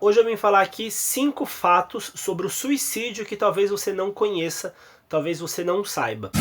Hoje eu vim falar aqui 5 fatos sobre o suicídio que talvez você não conheça, talvez você não saiba.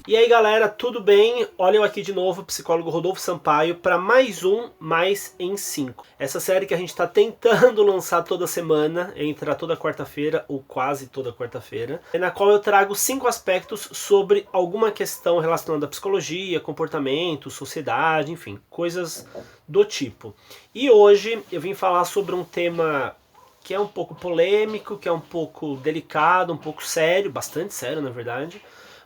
E aí galera, tudo bem? Olha eu aqui de novo, psicólogo Rodolfo Sampaio, para mais um Mais em 5. Essa série que a gente está tentando lançar toda semana, entra toda quarta-feira, ou quase toda quarta-feira, na qual eu trago 5 aspectos sobre alguma questão relacionada à psicologia, comportamento, sociedade, enfim, coisas do tipo. E hoje eu vim falar sobre um tema que é um pouco polêmico, que é um pouco delicado, um pouco sério, bastante sério na verdade,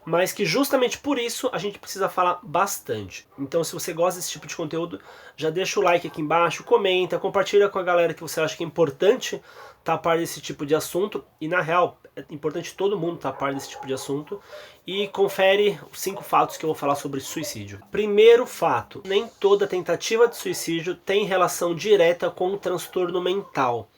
mas que justamente por isso a gente precisa falar bastante. Então se você gosta desse tipo de conteúdo, já deixa o like aqui embaixo, comenta, compartilha com a galera que você acha que é importante estar a par desse tipo de assunto, e na real é importante todo mundo estar a par desse tipo de assunto, e confere os 5 fatos que eu vou falar sobre suicídio. Primeiro fato, nem toda tentativa de suicídio tem relação direta com o transtorno mental.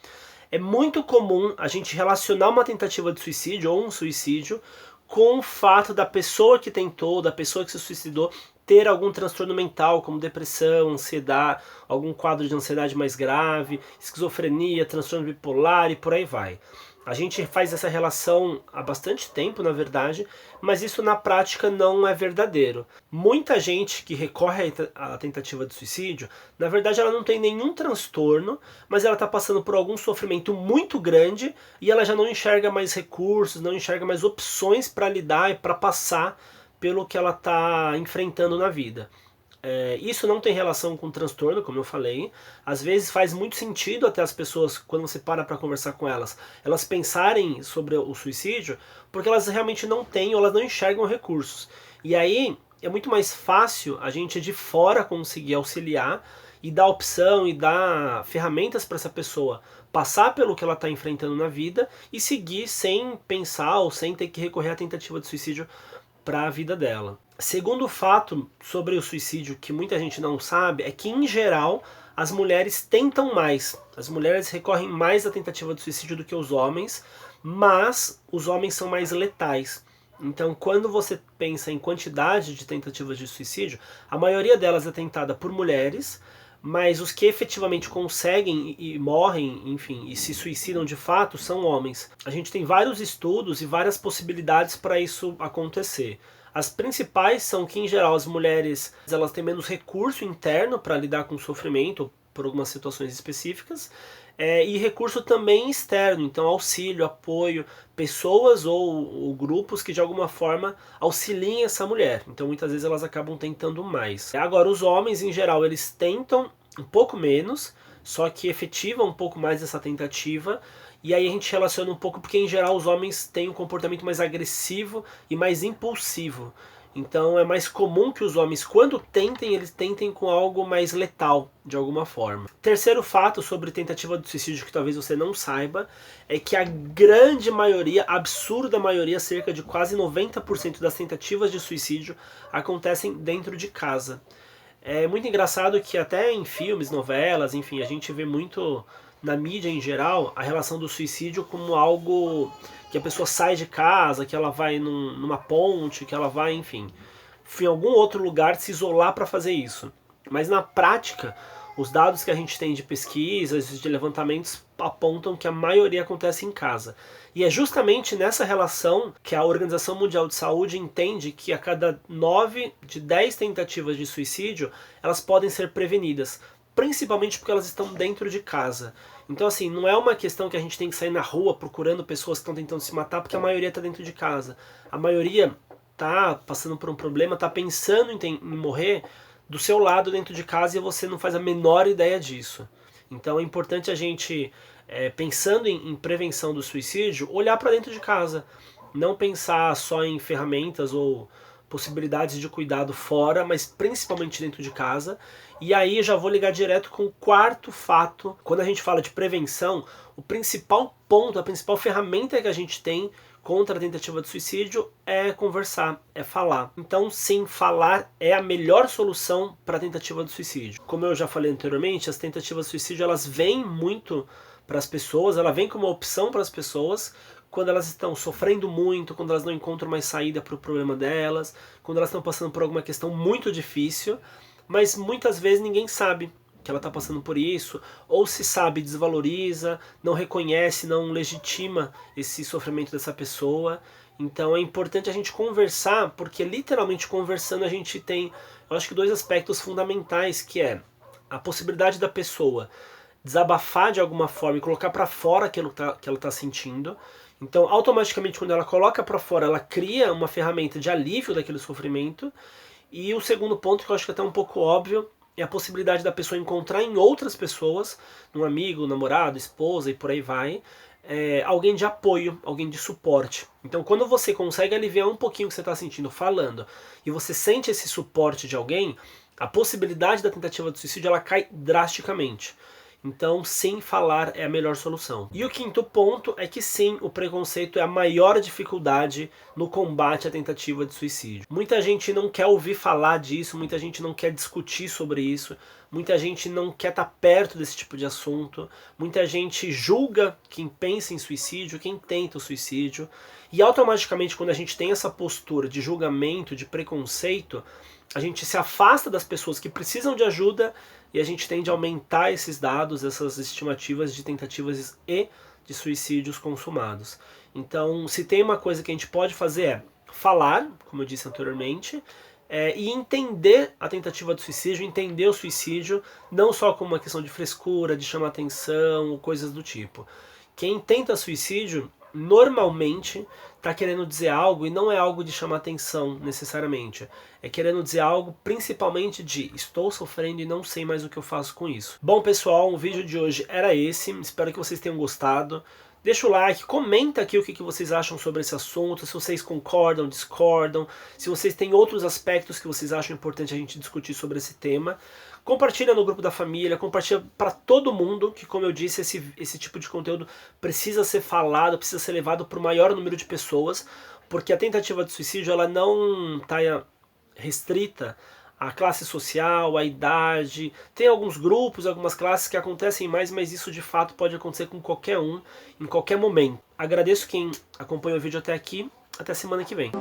É muito comum a gente relacionar uma tentativa de suicídio ou um suicídio com o fato da pessoa que tentou, da pessoa que se suicidou, ter algum transtorno mental, como depressão, ansiedade, algum quadro de ansiedade mais grave, esquizofrenia, transtorno bipolar e por aí vai. A gente faz essa relação há bastante tempo, na verdade, mas isso na prática não é verdadeiro. Muita gente que recorre à tentativa de suicídio, na verdade ela não tem nenhum transtorno, mas ela está passando por algum sofrimento muito grande e ela já não enxerga mais recursos, não enxerga mais opções para lidar e para passar pelo que ela está enfrentando na vida. Isso não tem relação com transtorno, como eu falei. Às vezes faz muito sentido até as pessoas, quando você para conversar com elas, elas pensarem sobre o suicídio, porque elas realmente não têm ou elas não enxergam recursos. E aí é muito mais fácil a gente de fora conseguir auxiliar e dar opção e dar ferramentas para essa pessoa passar pelo que ela está enfrentando na vida e seguir sem pensar ou sem ter que recorrer à tentativa de suicídio para a vida dela. Segundo fato sobre o suicídio que muita gente não sabe é que, em geral, as mulheres tentam mais. As mulheres recorrem mais à tentativa de suicídio do que os homens, mas os homens são mais letais. Então, quando você pensa em quantidade de tentativas de suicídio, a maioria delas é tentada por mulheres, mas os que efetivamente conseguem e morrem, enfim, e se suicidam de fato são homens. A gente tem vários estudos e várias possibilidades para isso acontecer. As principais são que, em geral, as mulheres elas têm menos recurso interno para lidar com o sofrimento por algumas situações específicas, e recurso também externo, então auxílio, apoio, pessoas ou grupos que de alguma forma auxiliem essa mulher. Então muitas vezes elas acabam tentando mais. Agora os homens em geral eles tentam um pouco menos, só que efetivam um pouco mais essa tentativa. E aí a gente relaciona um pouco porque em geral os homens têm um comportamento mais agressivo e mais impulsivo. Então é mais comum que os homens, quando tentem, eles tentem com algo mais letal, de alguma forma. Terceiro fato sobre tentativa de suicídio que talvez você não saiba, é que a grande maioria, absurda maioria, cerca de quase 90% das tentativas de suicídio acontecem dentro de casa. É muito engraçado que até em filmes, novelas, enfim, a gente vê muito na mídia em geral a relação do suicídio como algo que a pessoa sai de casa, que ela vai numa ponte, que ela vai, enfim, em algum outro lugar se isolar para fazer isso. Mas na prática, os dados que a gente tem de pesquisas, de levantamentos, apontam que a maioria acontece em casa. E é justamente nessa relação que a Organização Mundial de Saúde entende que a cada 9 de 10 tentativas de suicídio, elas podem ser prevenidas, principalmente porque elas estão dentro de casa. Então assim, não é uma questão que a gente tem que sair na rua procurando pessoas que estão tentando se matar, porque a maioria está dentro de casa. A maioria tá passando por um problema, tá pensando em morrer do seu lado dentro de casa e você não faz a menor ideia disso. Então é importante a gente, pensando em prevenção do suicídio, olhar para dentro de casa. Não pensar só em ferramentas ou possibilidades de cuidado fora, mas principalmente dentro de casa. E aí já vou ligar direto com o quarto fato. Quando a gente fala de prevenção, o principal ponto, a principal ferramenta que a gente tem contra a tentativa de suicídio é conversar, é falar. Então sim, falar é a melhor solução para a tentativa de suicídio. Como eu já falei anteriormente, as tentativas de suicídio elas vêm muito para as pessoas, ela vem como uma opção para as pessoas quando elas estão sofrendo muito, quando elas não encontram mais saída para o problema delas, quando elas estão passando por alguma questão muito difícil, mas muitas vezes ninguém sabe que ela está passando por isso, ou se sabe, desvaloriza, não reconhece, não legitima esse sofrimento dessa pessoa. Então é importante a gente conversar, porque literalmente conversando a gente tem, eu acho que 2 aspectos fundamentais, que é a possibilidade da pessoa desabafar de alguma forma e colocar para fora aquilo que ela está sentindo. Então, automaticamente, quando ela coloca para fora, ela cria uma ferramenta de alívio daquele sofrimento. E o segundo ponto, que eu acho que é até um pouco óbvio, é a possibilidade da pessoa encontrar em outras pessoas, um amigo, namorado, esposa e por aí vai, alguém de apoio, alguém de suporte. Então, quando você consegue aliviar um pouquinho o que você está sentindo falando, e você sente esse suporte de alguém, a possibilidade da tentativa de suicídio ela cai drasticamente. Então, sim, falar é a melhor solução. E o quinto ponto é que sim, o preconceito é a maior dificuldade no combate à tentativa de suicídio. Muita gente não quer ouvir falar disso, muita gente não quer discutir sobre isso, muita gente não quer estar perto desse tipo de assunto, muita gente julga quem pensa em suicídio, quem tenta o suicídio, e automaticamente quando a gente tem essa postura de julgamento, de preconceito, a gente se afasta das pessoas que precisam de ajuda e a gente tende a aumentar esses dados, essas estimativas de tentativas e de suicídios consumados. Então, se tem uma coisa que a gente pode fazer é falar, como eu disse anteriormente, e entender a tentativa de suicídio, entender o suicídio, não só como uma questão de frescura, de chamar atenção, coisas do tipo. Quem tenta suicídio normalmente está querendo dizer algo e não é algo de chamar atenção necessariamente. É querendo dizer algo principalmente de estou sofrendo e não sei mais o que eu faço com isso. Bom pessoal, o vídeo de hoje era esse, espero que vocês tenham gostado. Deixa o like, comenta aqui o que vocês acham sobre esse assunto, se vocês concordam, discordam, se vocês têm outros aspectos que vocês acham importante a gente discutir sobre esse tema. Compartilha no grupo da família, compartilha para todo mundo, que como eu disse, esse tipo de conteúdo precisa ser falado, precisa ser levado para o maior número de pessoas, porque a tentativa de suicídio ela não está restrita à classe social, à idade. Tem alguns grupos, algumas classes que acontecem mais, mas isso de fato pode acontecer com qualquer um, em qualquer momento. Agradeço quem acompanhou o vídeo até aqui, até semana que vem.